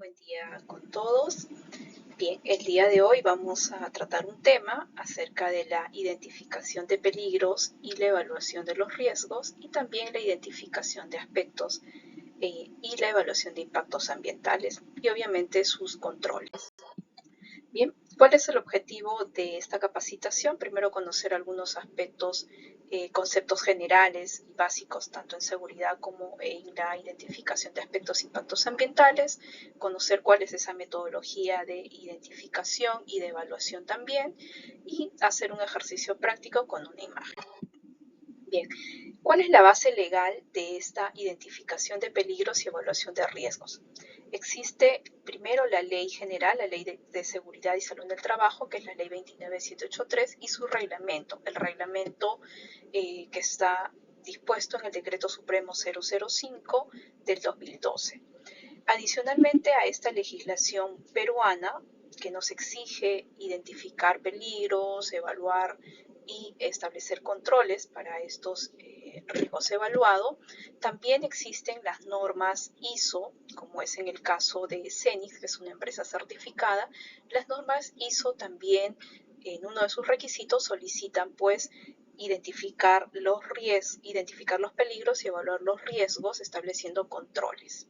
Buen día con todos. Bien, el día de hoy vamos a tratar un tema acerca de la identificación de peligros y la evaluación de los riesgos y también la identificación de aspectos y la evaluación de impactos ambientales y obviamente sus controles. Bien, ¿cuál es el objetivo de esta capacitación? Primero, conocer algunos aspectos, conceptos generales y básicos, tanto en seguridad como en la identificación de aspectos e impactos ambientales, conocer cuál es esa metodología de identificación y de evaluación también, y hacer un ejercicio práctico con una imagen. Bien, ¿cuál es la base legal de esta identificación de peligros y evaluación de riesgos? Existe primero la ley general, la ley de seguridad y salud del trabajo, que es la ley 29783, y su reglamento, el reglamento que está dispuesto en el decreto supremo 005 del 2012. Adicionalmente a esta legislación peruana, que nos exige identificar peligros, evaluar y establecer controles para estos riesgos evaluados, también existen las normas ISO, como es en el caso de Cenix, que es una empresa certificada. Las normas ISO también, en uno de sus requisitos, solicitan pues identificar los peligros y evaluar los riesgos, estableciendo controles.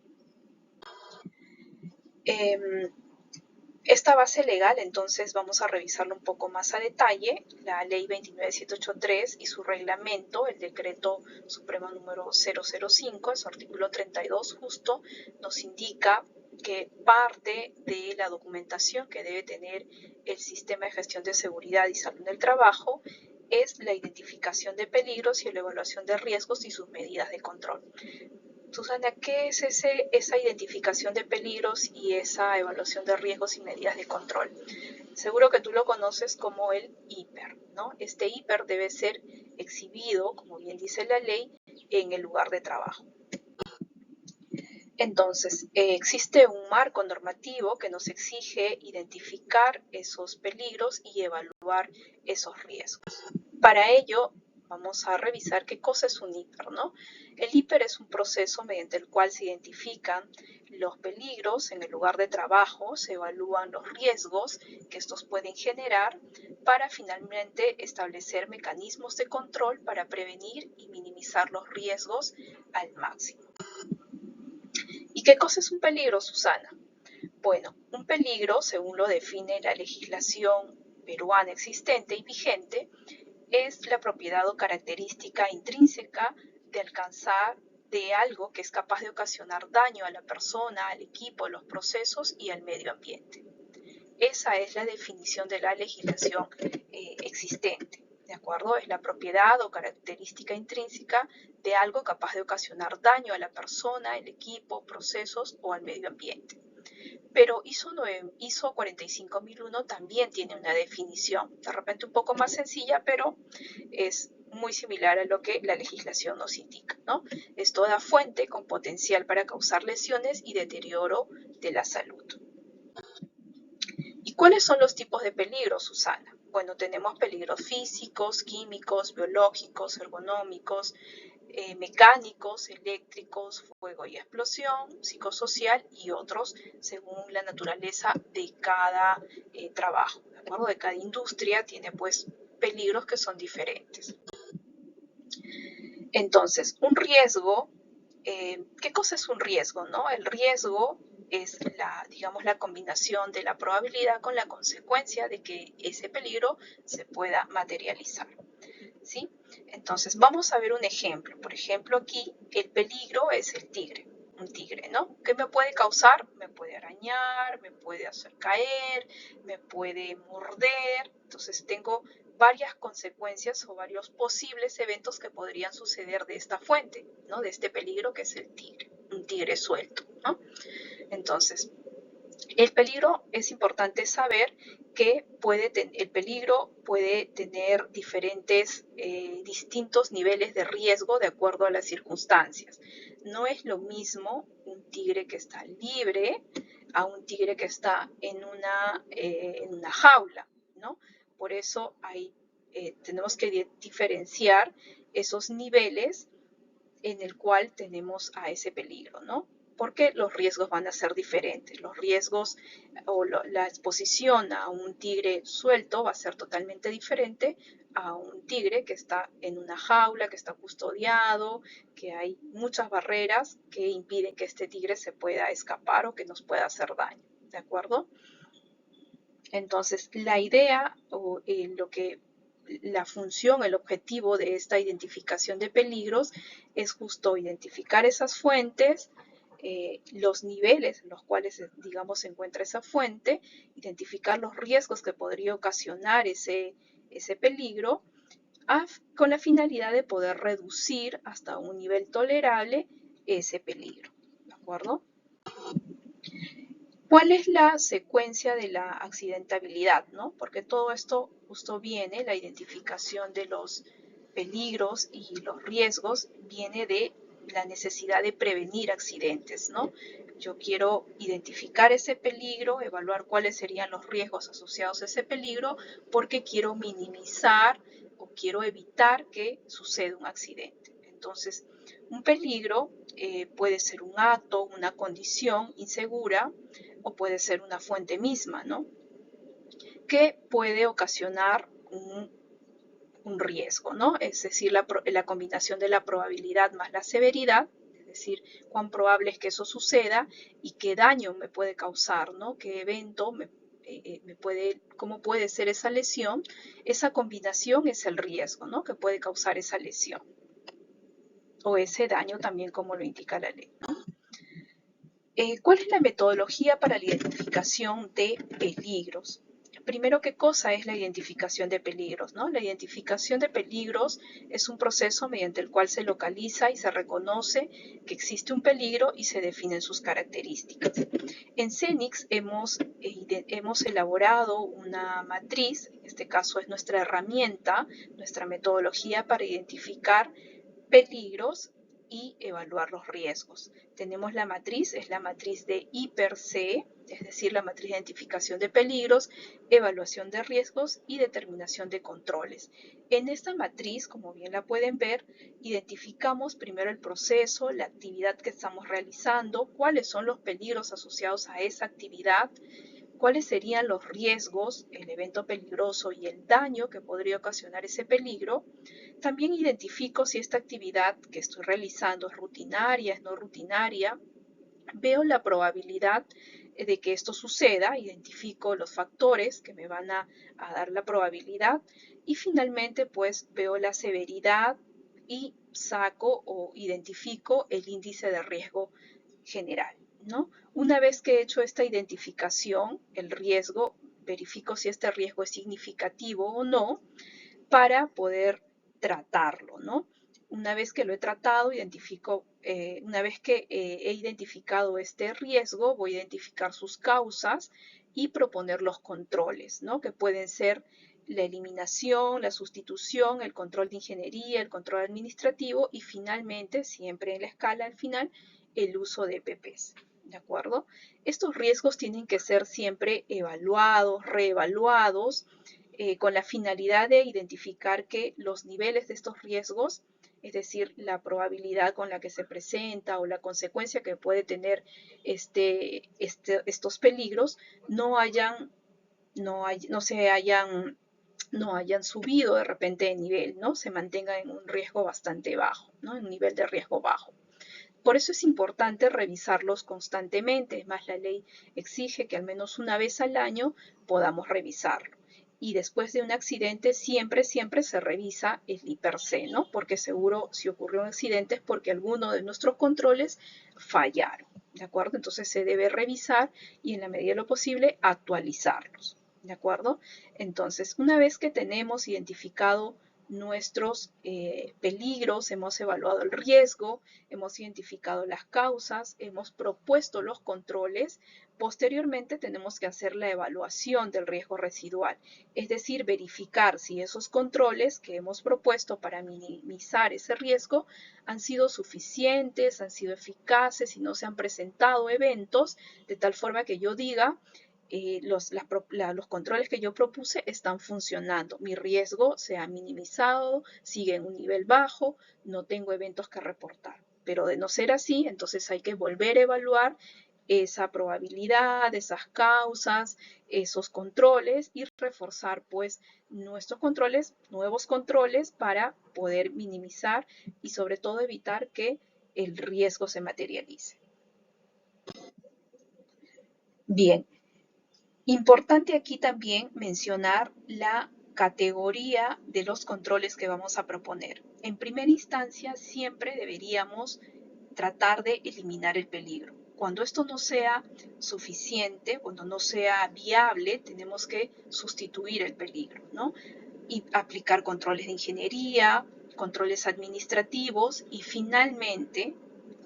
Esta base legal, entonces, vamos a revisarlo un poco más a detalle. La ley 29783 y su reglamento, el decreto supremo número 005, en su artículo 32 justo, nos indica que parte de la documentación que debe tener el sistema de gestión de seguridad y salud del trabajo es la identificación de peligros y la evaluación de riesgos y sus medidas de control. Susana, ¿qué es esa identificación de peligros y esa evaluación de riesgos y medidas de control? Seguro que tú lo conoces como el IPER, ¿no? Este IPER debe ser exhibido, como bien dice la ley, en el lugar de trabajo. Entonces, existe un marco normativo que nos exige identificar esos peligros y evaluar esos riesgos. Para ello, vamos a revisar qué cosa es un IPER, ¿no? El IPER es un proceso mediante el cual se identifican los peligros en el lugar de trabajo, se evalúan los riesgos que estos pueden generar para finalmente establecer mecanismos de control para prevenir y minimizar los riesgos al máximo. ¿Y qué cosa es un peligro, Susana? Bueno, un peligro, según lo define la legislación peruana existente y vigente, es la propiedad o característica intrínseca de alcanzar de algo que es capaz de ocasionar daño a la persona, al equipo, a los procesos y al medio ambiente. Esa es la definición de la legislación existente, ¿de acuerdo? Es la propiedad o característica intrínseca de algo capaz de ocasionar daño a la persona, el equipo, procesos o al medio ambiente. Pero ISO 45001 también tiene una definición, de repente un poco más sencilla, pero es muy similar a lo que la legislación nos indica, ¿no? Es toda fuente con potencial para causar lesiones y deterioro de la salud. ¿Y cuáles son los tipos de peligros, Susana? Bueno, tenemos peligros físicos, químicos, biológicos, ergonómicos, mecánicos, eléctricos, fuego y explosión, psicosocial y otros según la naturaleza de cada trabajo, ¿de acuerdo? De cada industria tiene pues peligros que son diferentes. Entonces, un riesgo, ¿qué cosa es un riesgo, no? El riesgo es digamos, la combinación de la probabilidad con la consecuencia de que ese peligro se pueda materializar, ¿sí? Entonces, vamos a ver un ejemplo. Por ejemplo, aquí el peligro es el tigre, un tigre, ¿no? ¿Qué me puede causar? Me puede arañar, me puede hacer caer, me puede morder. Entonces, tengo varias consecuencias o varios posibles eventos que podrían suceder de esta fuente, ¿no? De este peligro que es el tigre, un tigre suelto, ¿no? Entonces, el peligro es importante saber que el peligro puede tener distintos niveles de riesgo de acuerdo a las circunstancias. No es lo mismo un tigre que está libre a un tigre que está en una jaula, ¿no? Por eso tenemos que diferenciar esos niveles en el cual tenemos a ese peligro, ¿no? porque los riesgos van a ser diferentes. Los riesgos o la exposición a un tigre suelto va a ser totalmente diferente a un tigre que está en una jaula, que está custodiado, que hay muchas barreras que impiden que este tigre se pueda escapar o que nos pueda hacer daño, ¿de acuerdo? Entonces, la idea o la función, el objetivo de esta identificación de peligros es justo identificar esas fuentes, los niveles en los cuales, digamos, se encuentra esa fuente, identificar los riesgos que podría ocasionar ese peligro, con la finalidad de poder reducir hasta un nivel tolerable ese peligro, ¿de acuerdo? ¿Cuál es la secuencia de la accidentabilidad, no? Porque todo esto justo viene, la identificación de los peligros y los riesgos viene de la necesidad de prevenir accidentes, ¿no? Yo quiero identificar ese peligro, evaluar cuáles serían los riesgos asociados a ese peligro, porque quiero minimizar o quiero evitar que suceda un accidente. Entonces, un peligro puede ser un acto, una condición insegura, o puede ser una fuente misma, ¿no? Que puede ocasionar un riesgo, ¿no? Es decir, la combinación de la probabilidad más la severidad, es decir, cuán probable es que eso suceda y qué daño me puede causar, ¿no? Qué evento cómo puede ser esa lesión. Esa combinación es el riesgo, ¿no? Que puede causar esa lesión o ese daño también, como lo indica la ley, ¿no? ¿Cuál es la metodología para la identificación de peligros? Primero, ¿qué cosa es la identificación de peligros, ¿no? La identificación de peligros es un proceso mediante el cual se localiza y se reconoce que existe un peligro y se definen sus características. En CENIX hemos elaborado una matriz, en este caso es nuestra herramienta, nuestra metodología para identificar peligros y evaluar los riesgos. Tenemos la matriz, es la matriz de IPER-C, es decir, la matriz de identificación de peligros, evaluación de riesgos y determinación de controles. En esta matriz, como bien la pueden ver, identificamos primero el proceso, la actividad que estamos realizando, cuáles son los peligros asociados a esa actividad, cuáles serían los riesgos, el evento peligroso y el daño que podría ocasionar ese peligro. También identifico si esta actividad que estoy realizando es rutinaria, es no rutinaria. Veo la probabilidad de que esto suceda, identifico los factores que me van a dar la probabilidad y finalmente pues veo la severidad y saco o identifico el índice de riesgo general, ¿no? Una vez que he hecho esta identificación, el riesgo, verifico si este riesgo es significativo o no para poder tratarlo, ¿no? Una vez que lo he tratado, una vez que he identificado este riesgo, voy a identificar sus causas y proponer los controles, ¿no? Que pueden ser la eliminación, la sustitución, el control de ingeniería, el control administrativo y finalmente, siempre en la escala al final, el uso de EPPs. ¿De acuerdo? Estos riesgos tienen que ser siempre evaluados, reevaluados, con la finalidad de identificar que los niveles de estos riesgos, es decir, la probabilidad con la que se presenta o la consecuencia que puede tener estos peligros, no hayan subido de repente de nivel, ¿no? Se mantengan en un riesgo bastante bajo, ¿no? En un nivel de riesgo bajo. Por eso es importante revisarlos constantemente. Es más, la ley exige que al menos una vez al año podamos revisarlo. Y después de un accidente siempre se revisa el IPER-C, ¿no? Porque seguro si ocurrió un accidente es porque alguno de nuestros controles fallaron, ¿de acuerdo? Entonces se debe revisar y en la medida de lo posible actualizarlos, ¿de acuerdo? Entonces, una vez que tenemos identificado nuestros peligros, hemos evaluado el riesgo, hemos identificado las causas, hemos propuesto los controles. Posteriormente tenemos que hacer la evaluación del riesgo residual, es decir, verificar si esos controles que hemos propuesto para minimizar ese riesgo han sido suficientes, han sido eficaces, si no se han presentado eventos, de tal forma que yo diga, los controles que yo propuse están funcionando. Mi riesgo se ha minimizado, sigue en un nivel bajo, no tengo eventos que reportar. Pero de no ser así, entonces hay que volver a evaluar esa probabilidad, esas causas, esos controles y reforzar pues nuestros controles, nuevos controles para poder minimizar y sobre todo evitar que el riesgo se materialice. Bien, importante aquí también mencionar la categoría de los controles que vamos a proponer. En primera instancia, siempre deberíamos tratar de eliminar el peligro. Cuando esto no sea suficiente, cuando no sea viable, tenemos que sustituir el peligro, ¿no? Y aplicar controles de ingeniería, controles administrativos y finalmente,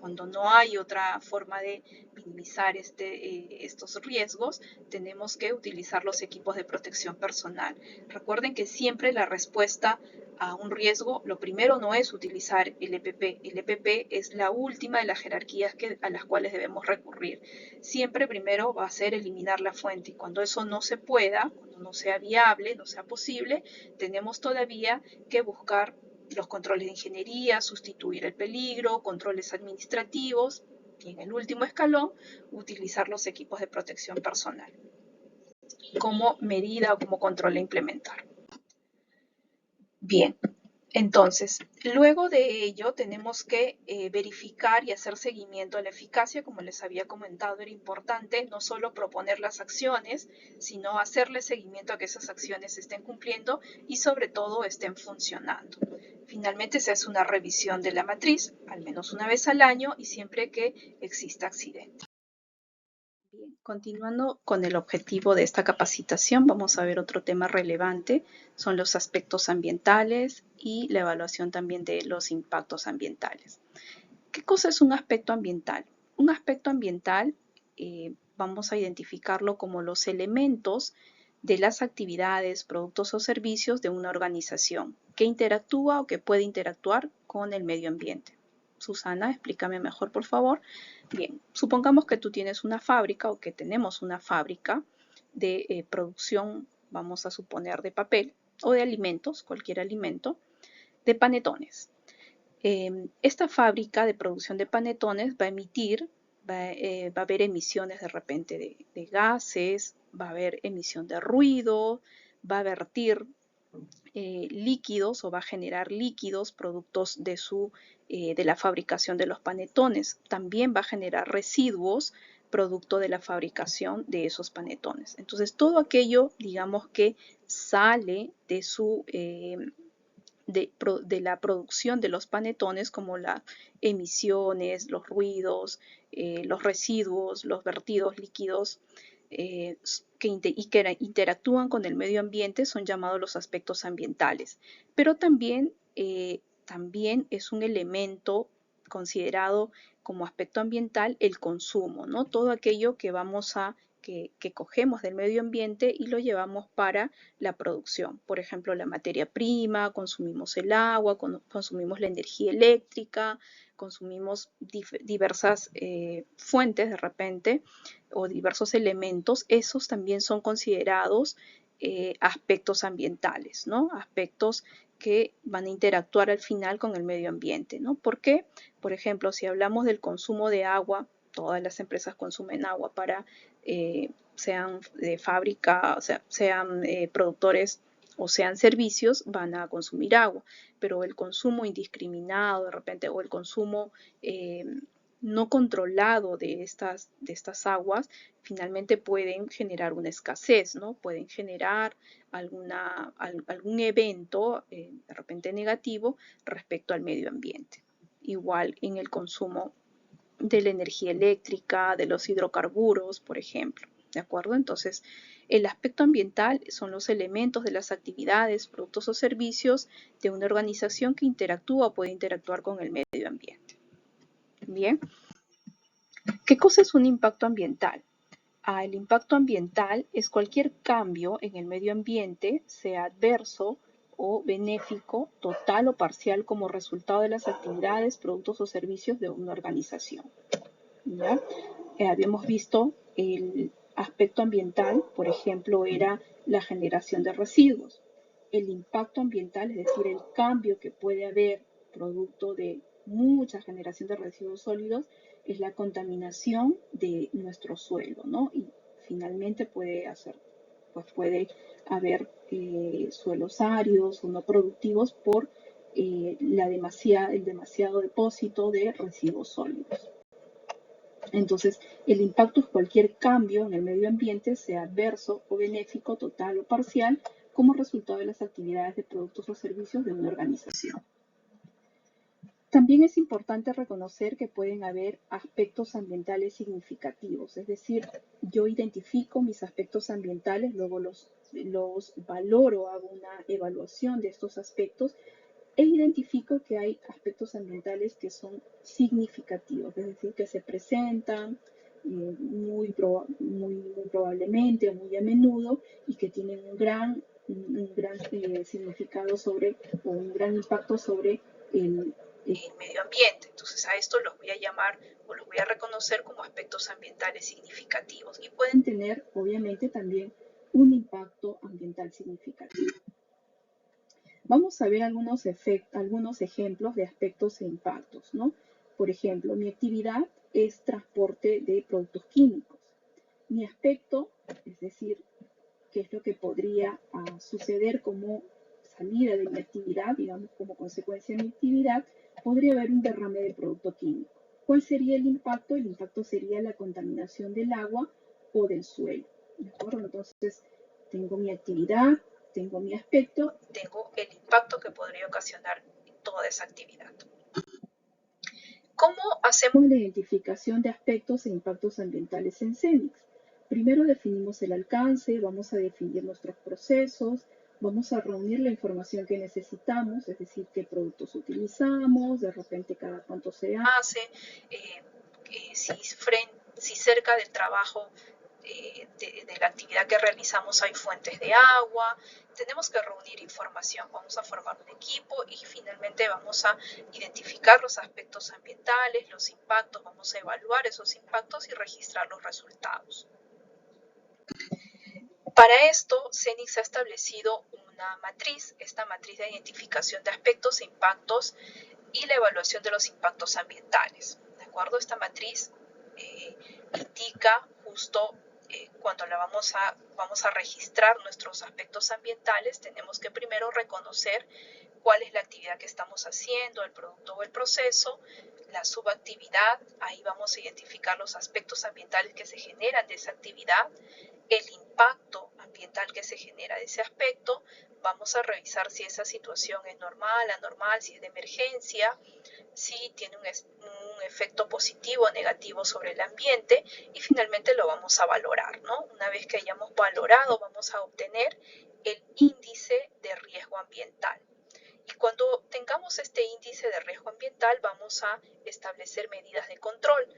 cuando no hay otra forma de minimizar estos riesgos, tenemos que utilizar los equipos de protección personal. Recuerden que siempre la respuesta a un riesgo, lo primero no es utilizar el EPP. El EPP es la última de las jerarquías a las cuales debemos recurrir. Siempre primero va a ser eliminar la fuente y cuando eso no se pueda, cuando no sea viable, no sea posible, tenemos todavía que buscar los controles de ingeniería, sustituir el peligro, controles administrativos y en el último escalón, utilizar los equipos de protección personal como medida o como control a implementar. Bien, entonces, luego de ello tenemos que verificar y hacer seguimiento a la eficacia. Como les había comentado, era importante no solo proponer las acciones, sino hacerle seguimiento a que esas acciones se estén cumpliendo y sobre todo estén funcionando. Finalmente se hace una revisión de la matriz, al menos una vez al año y siempre que exista accidente. Bien, continuando con el objetivo de esta capacitación, vamos a ver otro tema relevante, son los aspectos ambientales y la evaluación también de los impactos ambientales. ¿Qué cosa es un aspecto ambiental? Un aspecto ambiental vamos a identificarlo como los elementos de las actividades, productos o servicios de una organización que interactúa o que puede interactuar con el medio ambiente. Susana, explícame mejor, por favor. Bien, supongamos que tú tienes una fábrica o que tenemos una fábrica de producción, vamos a suponer, de papel o de alimentos, cualquier alimento, de panetones. Esta fábrica de producción de panetones va a emitir, va a haber emisiones de repente de gases, va a haber emisión de ruido, va a vertir líquidos o va a generar líquidos productos de la fabricación de los panetones. También va a generar residuos producto de la fabricación de esos panetones. Entonces, todo aquello, digamos, que sale de la producción de los panetones, como las emisiones, los ruidos, los residuos, los vertidos líquidos, que interactúan con el medio ambiente son llamados los aspectos ambientales. Pero también es un elemento considerado como aspecto ambiental el consumo, ¿no? Todo aquello que que cogemos del medio ambiente y lo llevamos para la producción. Por ejemplo, la materia prima, consumimos el agua, consumimos la energía eléctrica, consumimos diversas fuentes de repente o diversos elementos, esos también son considerados aspectos ambientales, ¿no? Aspectos que van a interactuar al final con el medio ambiente, ¿no? ¿Por qué? Por ejemplo, si hablamos del consumo de agua, todas las empresas consumen agua para, sean de fábrica, o sea, sean productores o sean servicios, van a consumir agua, pero el consumo indiscriminado de repente o el consumo no controlado de estas aguas, finalmente pueden generar una escasez, ¿no? Pueden generar algún evento de repente negativo respecto al medio ambiente. Igual en el consumo de la energía eléctrica, de los hidrocarburos, por ejemplo. ¿De acuerdo? Entonces, el aspecto ambiental son los elementos de las actividades, productos o servicios de una organización que interactúa o puede interactuar con el medio ambiente. Bien. ¿Qué cosa es un impacto ambiental? El impacto ambiental es cualquier cambio en el medio ambiente, sea adverso o benéfico, total o parcial como resultado de las actividades, productos o servicios de una organización. ¿Ya? Habíamos visto el aspecto ambiental, por ejemplo, era la generación de residuos. El impacto ambiental, es decir, el cambio que puede haber producto de mucha generación de residuos sólidos es la contaminación de nuestro suelo, ¿no? Y finalmente puede haber suelos áridos o no productivos por el demasiado depósito de residuos sólidos. Entonces, el impacto es cualquier cambio en el medio ambiente, sea adverso o benéfico, total o parcial, como resultado de las actividades de productos o servicios de una organización. También es importante reconocer que pueden haber aspectos ambientales significativos, es decir, yo identifico mis aspectos ambientales, luego los valoro, hago una evaluación de estos aspectos e identifico que hay aspectos ambientales que son significativos, es decir, que se presentan muy probablemente o muy a menudo y que tienen un gran significado o un gran impacto sobre el medio ambiente. Entonces a esto los voy a llamar o los voy a reconocer como aspectos ambientales significativos y pueden tener obviamente también un impacto ambiental significativo. Vamos a ver algunos ejemplos de aspectos e impactos, ¿no? Por ejemplo, mi actividad es transporte de productos químicos. Mi aspecto, es decir, qué es lo que podría suceder como salida de mi actividad, digamos, como consecuencia de mi actividad, podría haber un derrame de producto químico. ¿Cuál sería el impacto? El impacto sería la contaminación del agua o del suelo. ¿De acuerdo? Entonces, tengo mi actividad, tengo mi aspecto, tengo el impacto que podría ocasionar toda esa actividad. ¿Cómo hacemos la identificación de aspectos e impactos ambientales en CENIX? Primero definimos el alcance, vamos a definir nuestros procesos, vamos a reunir la información que necesitamos, es decir, qué productos utilizamos, de repente cada cuánto se hace, si cerca del trabajo de la actividad que realizamos hay fuentes de agua, tenemos que reunir información, vamos a formar un equipo y finalmente vamos a identificar los aspectos ambientales, los impactos, vamos a evaluar esos impactos y registrar los resultados. Para esto, CENIX ha establecido una matriz, esta matriz de identificación de aspectos e impactos y la evaluación de los impactos ambientales. ¿De acuerdo? Esta matriz indica justo cuando vamos a registrar nuestros aspectos ambientales, tenemos que primero reconocer cuál es la actividad que estamos haciendo, el producto o el proceso, la subactividad, ahí vamos a identificar los aspectos ambientales que se generan de esa actividad, el impacto ambiental que se genera de ese aspecto, vamos a revisar si esa situación es normal, anormal, si es de emergencia, si tiene un efecto positivo o negativo sobre el ambiente y finalmente lo vamos a valorar, ¿no? Una vez que hayamos valorado, vamos a obtener el índice de riesgo ambiental. Y cuando tengamos este índice de riesgo ambiental, vamos a establecer medidas de control.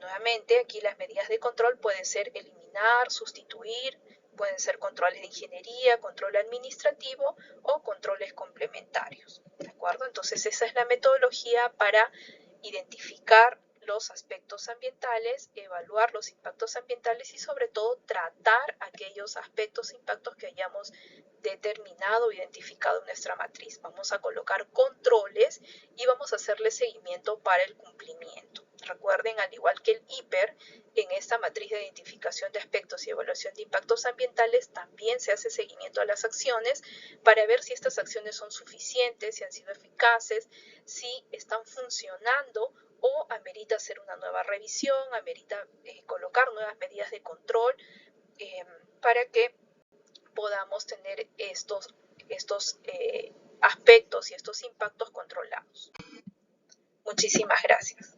Nuevamente, aquí las medidas de control pueden ser eliminar, sustituir, pueden ser controles de ingeniería, control administrativo o controles complementarios. ¿De acuerdo? Entonces, esa es la metodología para identificar los aspectos ambientales, evaluar los impactos ambientales y sobre todo tratar aquellos aspectos e impactos que hayamos determinado o identificado en nuestra matriz. Vamos a colocar controles y vamos a hacerle seguimiento para el cumplimiento. Recuerden, al igual que el IPER, en esta matriz de identificación de aspectos y evaluación de impactos ambientales también se hace seguimiento a las acciones para ver si estas acciones son suficientes, si han sido eficaces, si están funcionando o amerita hacer una nueva revisión, amerita colocar nuevas medidas de control para que podamos tener estos aspectos y estos impactos controlados. Muchísimas gracias.